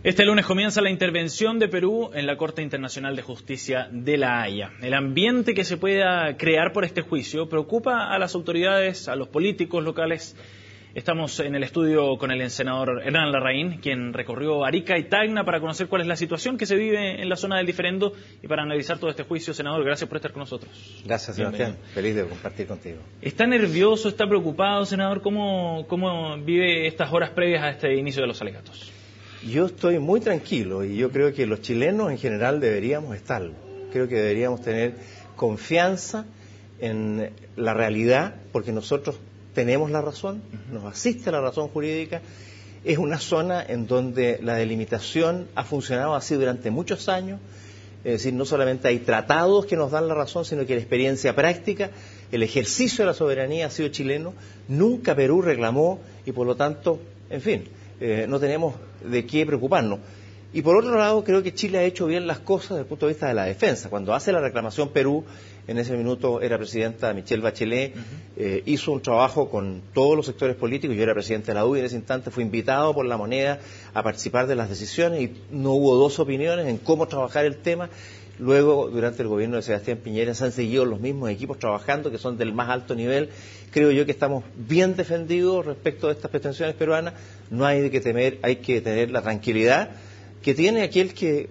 Este lunes comienza la intervención de Perú en la Corte Internacional de Justicia de La Haya. El ambiente que se pueda crear por este juicio preocupa a las autoridades, a los políticos locales. Estamos en el estudio con el senador Hernán Larraín, quien recorrió Arica y Tacna para conocer cuál es la situación que se vive en la zona del diferendo y para analizar todo este juicio. Senador, gracias por estar con nosotros. Gracias, Sebastián. Feliz de compartir contigo. ¿Está nervioso, está preocupado, senador? ¿Cómo vive estas horas previas a este inicio de los alegatos? Yo estoy muy tranquilo y yo creo que los chilenos en general deberíamos estarlo. Creo que deberíamos tener confianza en la realidad, porque nosotros tenemos la razón, nos asiste la razón jurídica. Es una zona en donde la delimitación ha funcionado así durante muchos años. Es decir, no solamente hay tratados que nos dan la razón, sino que la experiencia práctica, el ejercicio de la soberanía ha sido chileno. Nunca Perú reclamó y por lo tanto, en fin, no tenemos de qué preocuparnos. Y por otro lado, creo que Chile ha hecho bien las cosas desde el punto de vista de la defensa. Cuando hace la reclamación Perú, en ese minuto era presidenta Michelle Bachelet, hizo un trabajo con todos los sectores políticos. Yo era presidente de la UDI en ese instante, fui invitado por La Moneda a participar de las decisiones y no hubo dos opiniones en cómo trabajar el tema. Luego, durante el gobierno de Sebastián Piñera, se han seguido los mismos equipos trabajando, que son del más alto nivel. Creo yo que estamos bien defendidos respecto de estas pretensiones peruanas. No hay de qué temer, hay que tener la tranquilidad que tiene aquel que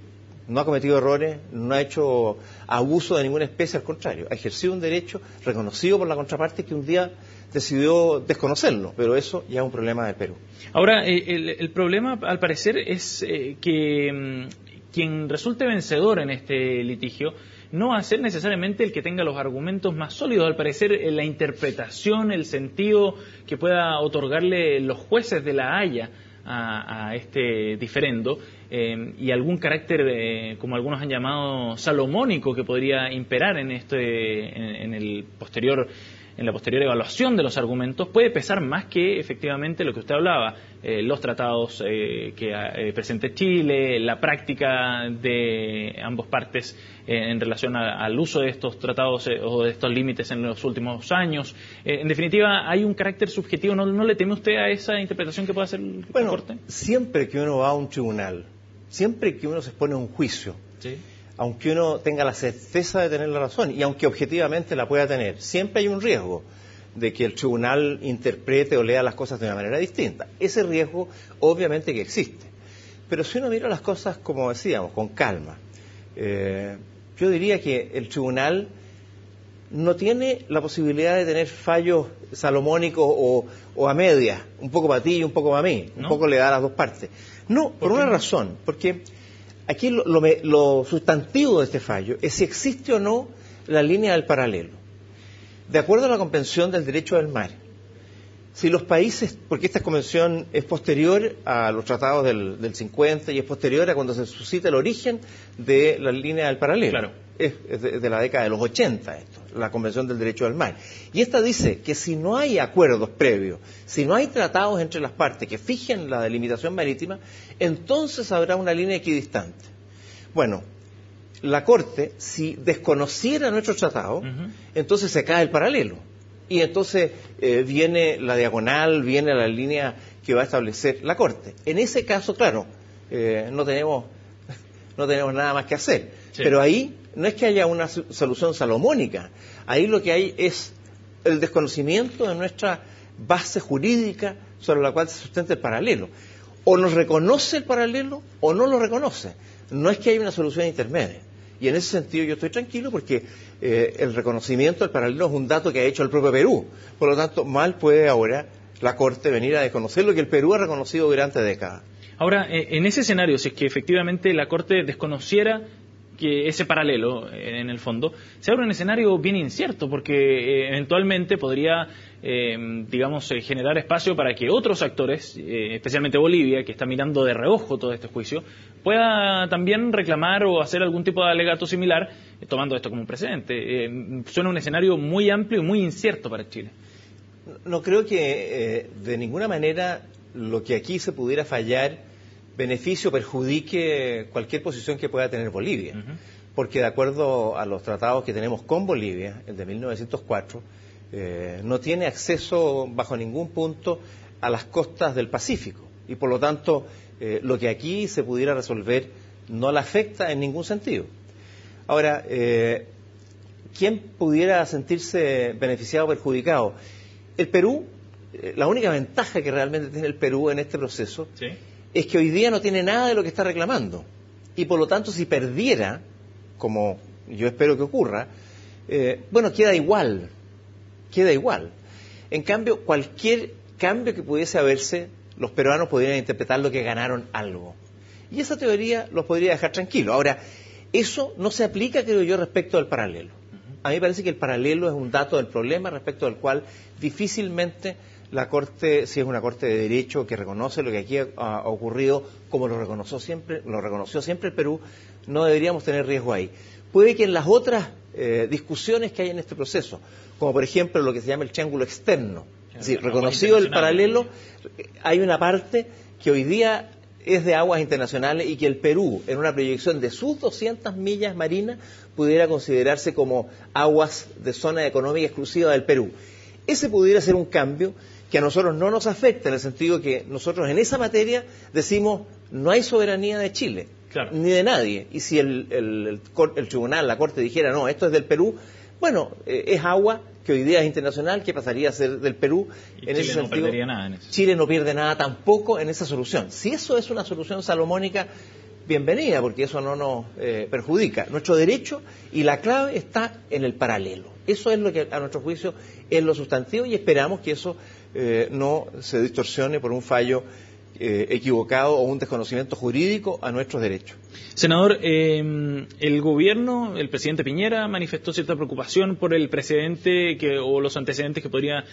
no ha cometido errores, no ha hecho abuso de ninguna especie, al contrario, ha ejercido un derecho reconocido por la contraparte que un día decidió desconocerlo, pero eso ya es un problema del Perú. Ahora, el problema, al parecer, es que quien resulte vencedor en este litigio no va a ser necesariamente el que tenga los argumentos más sólidos. Al parecer, la interpretación, el sentido que pueda otorgarle los jueces de La Haya a este diferendo y algún carácter, como algunos han llamado, salomónico que podría imperar en la posterior evaluación de los argumentos, puede pesar más que efectivamente lo que usted hablaba, los tratados que presente Chile, la práctica de ambas partes en relación al uso de estos tratados o de estos límites en los últimos años. En definitiva, hay un carácter subjetivo. ¿No le teme usted a esa interpretación que puede hacer la Corte? Siempre que uno va a un tribunal, siempre que uno se expone a un juicio, ¿sí?, aunque uno tenga la certeza de tener la razón y aunque objetivamente la pueda tener, siempre hay un riesgo de que el tribunal interprete o lea las cosas de una manera distinta. Ese riesgo obviamente que existe. Pero si uno mira las cosas, como decíamos, con calma, yo diría que el tribunal no tiene la posibilidad de tener fallos salomónicos o a medias, un poco para ti y un poco para mí, un poco le da a las dos partes. No, por una razón, porque aquí lo sustantivo de este fallo es si existe o no la línea del paralelo. De acuerdo a la Convención del Derecho del Mar, si los países, porque esta convención es posterior a los tratados del 50 y es posterior a cuando se suscita el origen de la línea del paralelo. Claro. Es de la década de los 80 esto, la Convención del Derecho del Mar. Y esta dice que si no hay acuerdos previos, si no hay tratados entre las partes que fijen la delimitación marítima, entonces habrá una línea equidistante. Bueno, la Corte, si desconociera nuestro tratado, entonces se cae el paralelo. Y entonces viene la diagonal, viene la línea que va a establecer la Corte. En ese caso, claro, no tenemos nada más que hacer. Sí. Pero ahí no es que haya una solución salomónica. Ahí lo que hay es el desconocimiento de nuestra base jurídica sobre la cual se sustenta el paralelo. O nos reconoce el paralelo o no lo reconoce. No es que haya una solución intermedia. Y en ese sentido yo estoy tranquilo porque el reconocimiento del paralelo es un dato que ha hecho el propio Perú. Por lo tanto, mal puede ahora la Corte venir a desconocer lo que el Perú ha reconocido durante décadas. Ahora, en ese escenario, si es que efectivamente la Corte desconociera que ese paralelo, en el fondo, se abre un escenario bien incierto, porque eventualmente podría, generar espacio para que otros actores, especialmente Bolivia, que está mirando de reojo todo este juicio, pueda también reclamar o hacer algún tipo de alegato similar, tomando esto como un precedente. Suena un escenario muy amplio y muy incierto para Chile. No creo que de ninguna manera lo que aquí se pudiera fallar beneficio o perjudique cualquier posición que pueda tener Bolivia. Porque de acuerdo a los tratados que tenemos con Bolivia, el de 1904, no tiene acceso bajo ningún punto a las costas del Pacífico. y por lo tanto lo que aquí se pudiera resolver no la afecta en ningún sentido. Ahora, ¿quién pudiera sentirse beneficiado o perjudicado? El Perú, la única ventaja que realmente tiene el Perú en este proceso es que hoy día no tiene nada de lo que está reclamando. Y por lo tanto, si perdiera, como yo espero que ocurra, bueno, queda igual. En cambio, cualquier cambio que pudiese haberse, los peruanos podrían interpretarlo que ganaron algo. Y esa teoría los podría dejar tranquilos. Ahora, eso no se aplica, creo yo, respecto al paralelo. A mí me parece que el paralelo es un dato del problema respecto al cual difícilmente la Corte, si es una Corte de Derecho que reconoce lo que aquí ha ocurrido, como lo reconoció siempre el Perú, no deberíamos tener riesgo ahí. Puede que en las otras discusiones que hay en este proceso, como por ejemplo lo que se llama el triángulo externo, es decir, reconocido el paralelo, hay una parte que hoy día es de aguas internacionales y que el Perú, en una proyección de sus 200 millas marinas, pudiera considerarse como aguas de zona económica exclusiva del Perú. Ese pudiera ser un cambio que a nosotros no nos afecta, en el sentido que nosotros en esa materia decimos no hay soberanía de Chile, ni de nadie. Y si el tribunal, la Corte dijera no, esto es del Perú, bueno, es agua que hoy día es internacional, que pasaría a ser del Perú. Y en Chile ese sentido, no perdería nada en eso. Chile no pierde nada tampoco en esa solución. Si eso es una solución salomónica, bienvenida, porque eso no nos perjudica. Nuestro derecho y la clave está en el paralelo. Eso es lo que, a nuestro juicio, es lo sustantivo y esperamos que eso no se distorsione por un fallo equivocado o un desconocimiento jurídico a nuestros derechos. Senador, el gobierno, el presidente Piñera manifestó cierta preocupación por el precedente o los antecedentes que podría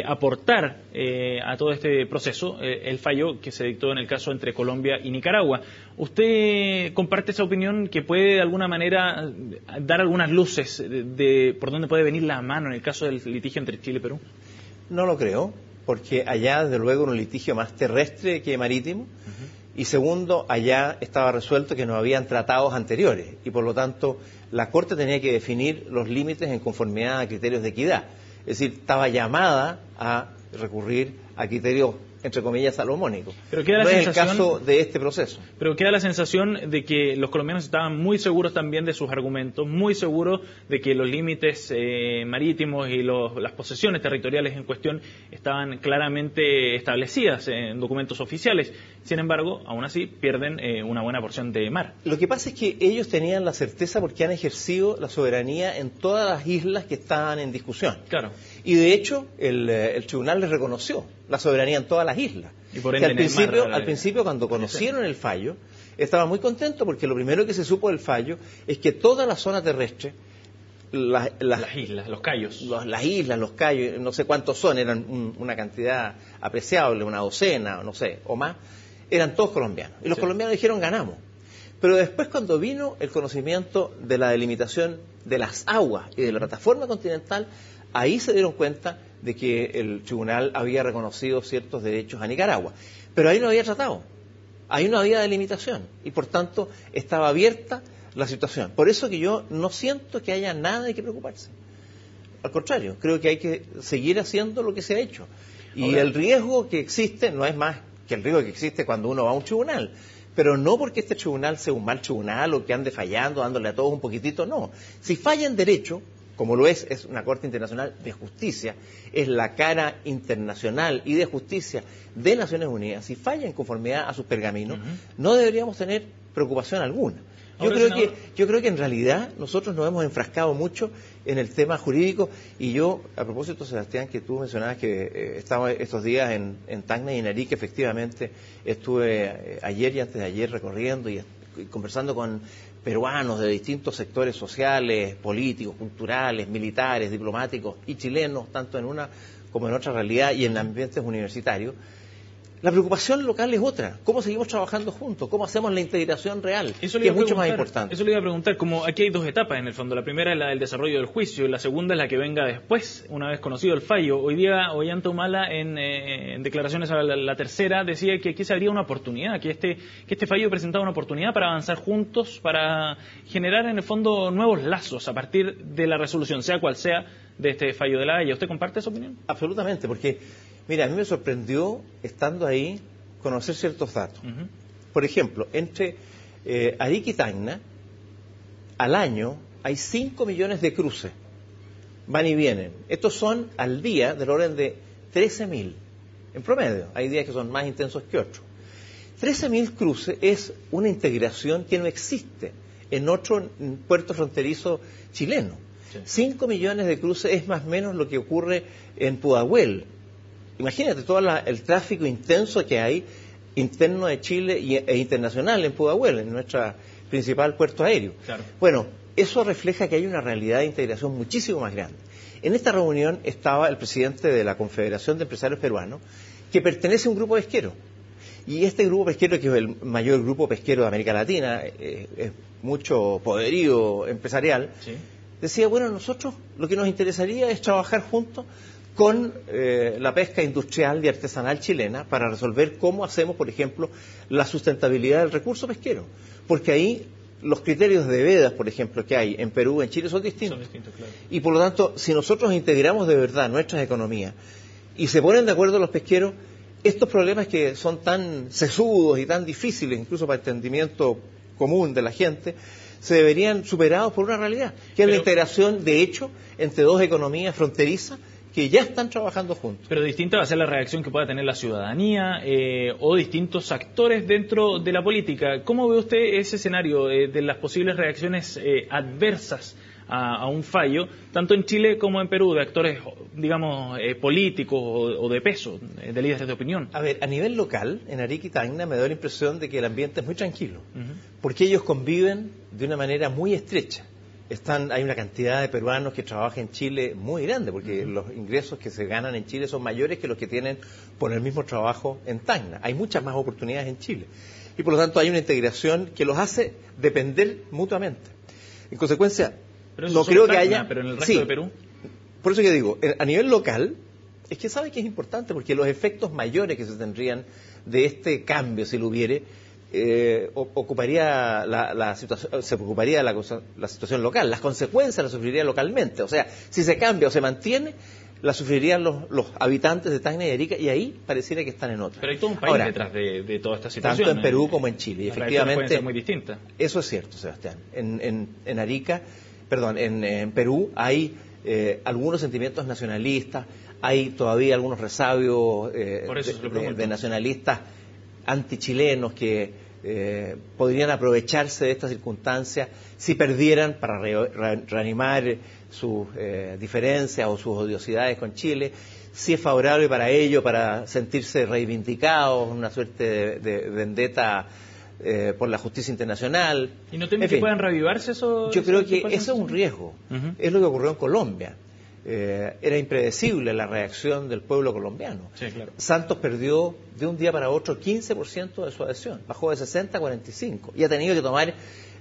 aportar a todo este proceso, el fallo que se dictó en el caso entre Colombia y Nicaragua. ¿Usted comparte esa opinión que puede de alguna manera dar algunas luces de por dónde puede venir la mano en el caso del litigio entre Chile y Perú? No lo creo, porque allá desde luego era un litigio más terrestre que marítimo. Y segundo, allá estaba resuelto que no habían tratados anteriores y por lo tanto la Corte tenía que definir los límites en conformidad a criterios de equidad. Es decir, estaba llamada a recurrir a criterios, entre comillas, salomónicos. Pero queda la no sensación, es el caso de este proceso. Pero queda la sensación de que los colombianos estaban muy seguros también de sus argumentos, muy seguros de que los límites marítimos y las posesiones territoriales en cuestión estaban claramente establecidas en documentos oficiales. Sin embargo, aún así pierden una buena porción de mar. Lo que pasa es que ellos tenían la certeza porque han ejercido la soberanía en todas las islas que estaban en discusión. Claro. Y de hecho, el tribunal les reconoció la soberanía en todas las islas. Y por ende, al principio, cuando conocieron el fallo, estaban muy contentos porque lo primero que se supo del fallo es que toda la zona terrestre, las islas, los cayos. Las islas, los cayos, no sé cuántos son, eran una cantidad apreciable, una docena, no sé, o más, eran todos colombianos. Y los colombianos dijeron ganamos. Pero después cuando vino el conocimiento de la delimitación de las aguas y de la plataforma continental, ahí se dieron cuenta de que el tribunal había reconocido ciertos derechos a Nicaragua. Pero ahí no había tratado, ahí no había delimitación y por tanto estaba abierta la situación. Por eso que yo no siento que haya nada de que preocuparse. Al contrario, creo que hay que seguir haciendo lo que se ha hecho. Y el riesgo que existe no es más que el riesgo que existe cuando uno va a un tribunal. Pero no porque este tribunal sea un mal tribunal o que ande fallando, dándole a todos un poquitito, no. Si falla en derecho, como lo es una Corte Internacional de Justicia, es la cara internacional y de justicia de Naciones Unidas, si falla en conformidad a sus pergaminos, no deberíamos tener preocupación alguna. Yo creo que en realidad nosotros nos hemos enfrascado mucho en el tema jurídico y yo, a propósito, Sebastián, que tú mencionabas que estaba estos días en Tacna y en Arica, efectivamente estuve ayer y antes de ayer recorriendo y conversando con peruanos de distintos sectores sociales, políticos, culturales, militares, diplomáticos y chilenos, tanto en una como en otra realidad y en ambientes universitarios. La preocupación local es otra. ¿Cómo seguimos trabajando juntos? ¿Cómo hacemos la integración real? Que es mucho más importante. Eso le iba a preguntar. Como aquí hay dos etapas en el fondo. La primera es la del desarrollo del juicio y la segunda es la que venga después, una vez conocido el fallo. Hoy día Ollanta Humala, en declaraciones a la tercera, decía que aquí se abría una oportunidad, que este fallo presentaba una oportunidad para avanzar juntos, para generar en el fondo nuevos lazos a partir de la resolución, sea cual sea, de este fallo de La Haya. ¿Usted comparte esa opinión? Absolutamente, porque mira, a mí me sorprendió, estando ahí, conocer ciertos datos. Por ejemplo, entre Arica y Tacna, al año hay 5 millones de cruces. Van y vienen. Estos son al día del orden de 13.000 en promedio. Hay días que son más intensos que otros. 13.000 cruces es una integración que no existe en otro puerto fronterizo chileno. 5 millones de cruces es más o menos lo que ocurre en Pudahuel. Imagínate todo el tráfico intenso que hay interno de Chile e internacional en Pudahuel, en nuestro principal puerto aéreo. Claro. Bueno, eso refleja que hay una realidad de integración muchísimo más grande. En esta reunión estaba el presidente de la Confederación de Empresarios Peruanos, que pertenece a un grupo pesquero. Y este grupo pesquero, que es el mayor grupo pesquero de América Latina, es mucho poderío empresarial, ¿sí? Decía, bueno, nosotros lo que nos interesaría es trabajar juntos con la pesca industrial y artesanal chilena para resolver cómo hacemos, por ejemplo, la sustentabilidad del recurso pesquero. Porque ahí los criterios de vedas, por ejemplo, que hay en Perú, en Chile, son distintos. Claro. Y por lo tanto, si nosotros integramos de verdad nuestras economías y se ponen de acuerdo los pesqueros, estos problemas que son tan sesudos y tan difíciles, incluso para entendimiento común de la gente, se verían superados por una realidad, que es la integración, de hecho, entre dos economías fronterizas que ya están trabajando juntos. Pero distinta va a ser la reacción que pueda tener la ciudadanía o distintos actores dentro de la política. ¿Cómo ve usted ese escenario de las posibles reacciones adversas a un fallo, tanto en Chile como en Perú, de actores, digamos, políticos o de peso, de líderes de opinión? A ver, a nivel local, en Arica y Tacna, me da la impresión de que el ambiente es muy tranquilo, porque ellos conviven de una manera muy estrecha. Hay una cantidad de peruanos que trabajan en Chile muy grande, porque los ingresos que se ganan en Chile son mayores que los que tienen por el mismo trabajo en Tacna. Hay muchas más oportunidades en Chile. Y por lo tanto hay una integración que los hace depender mutuamente. En consecuencia, no creo que haya... Pero en el resto de Perú... Por eso que digo, a nivel local, es que sabe que es importante, porque los efectos mayores que se tendrían de este cambio, si lo hubiere, ocuparía se preocuparía la situación local, las consecuencias las sufriría localmente. O sea, si se cambia o se mantiene, las sufrirían los habitantes de Tacna y Arica, y ahí pareciera que están en otra. Pero hay todo un país detrás de toda esta situación. Tanto en Perú como en Chile. Y efectivamente, pueden ser muy distintas. Eso es cierto, Sebastián. En Perú hay algunos sentimientos nacionalistas, hay todavía algunos resabios de nacionalistas antichilenos que podrían aprovecharse de estas circunstancias si perdieran para reanimar sus diferencias o sus odiosidades con Chile, si es favorable para ello, para sentirse reivindicados, una suerte de vendetta por la justicia internacional. ¿Y no temen que puedan reavivarse eso? Yo creo que eso es un riesgo. Es lo que ocurrió en Colombia. Era impredecible la reacción del pueblo colombiano. Sí, claro. Santos perdió de un día para otro 15% de su adhesión, bajó de 60 a 45, y ha tenido que tomar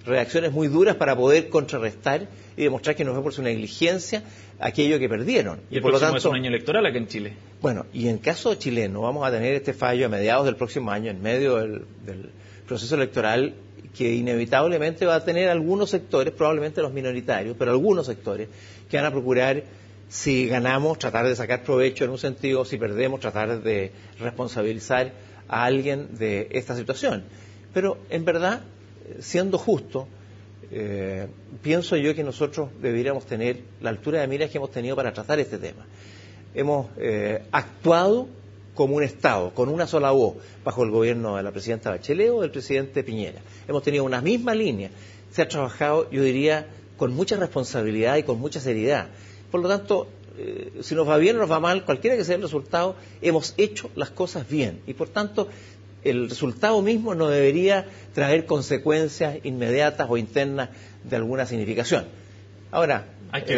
reacciones muy duras para poder contrarrestar y demostrar que no fue por su negligencia aquello que perdieron. Y por lo tanto es un año electoral aquí en Chile. Bueno, y en caso chileno vamos a tener este fallo a mediados del próximo año, en medio del proceso electoral, que inevitablemente va a tener algunos sectores, probablemente los minoritarios, pero algunos sectores que van a procurar, si ganamos, tratar de sacar provecho en un sentido, si perdemos, tratar de responsabilizar a alguien de esta situación. Pero, en verdad, siendo justo, pienso yo que nosotros deberíamos tener la altura de miras que hemos tenido para tratar este tema. Hemos actuado como un Estado, con una sola voz, bajo el gobierno de la presidenta Bachelet o del presidente Piñera. Hemos tenido una misma línea. Se ha trabajado, yo diría, con mucha responsabilidad y con mucha seriedad. Por lo tanto, si nos va bien o nos va mal, cualquiera que sea el resultado, hemos hecho las cosas bien. Y por tanto, el resultado mismo no debería traer consecuencias inmediatas o internas de alguna significación. Ahora,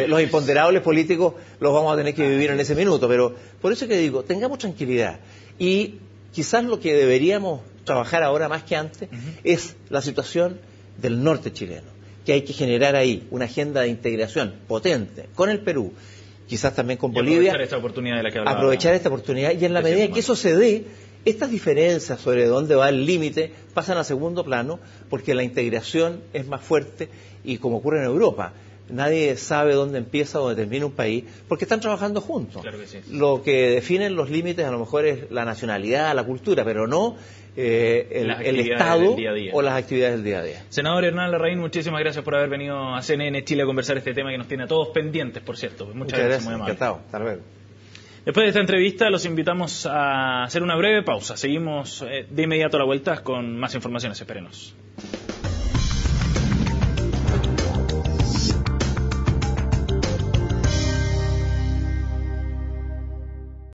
los imponderables políticos los vamos a tener que vivir en ese minuto, pero por eso que digo, tengamos tranquilidad. Y quizás lo que deberíamos trabajar ahora más que antes es la situación del norte chileno, que hay que generar ahí una agenda de integración potente con el Perú, quizás también con Bolivia, aprovechar esta oportunidad de la que hablaba. Aprovechar esta oportunidad, y en la medida que eso se dé, estas diferencias sobre dónde va el límite pasan a segundo plano, porque la integración es más fuerte, y como ocurre en Europa, Nadie sabe dónde empieza o dónde termina un país, porque están trabajando juntos. Claro que sí. Lo que definen los límites a lo mejor es la nacionalidad, la cultura, pero no el Estado día a día. O las actividades del día a día. Senador Hernán Larraín, muchísimas gracias por haber venido a CNN Chile a conversar este tema que nos tiene a todos pendientes, por cierto. Muchas gracias, muy amable. Encantado. Hasta luego. Después de esta entrevista los invitamos a hacer una breve pausa. Seguimos de inmediato a la vuelta con más informaciones. Espérenos.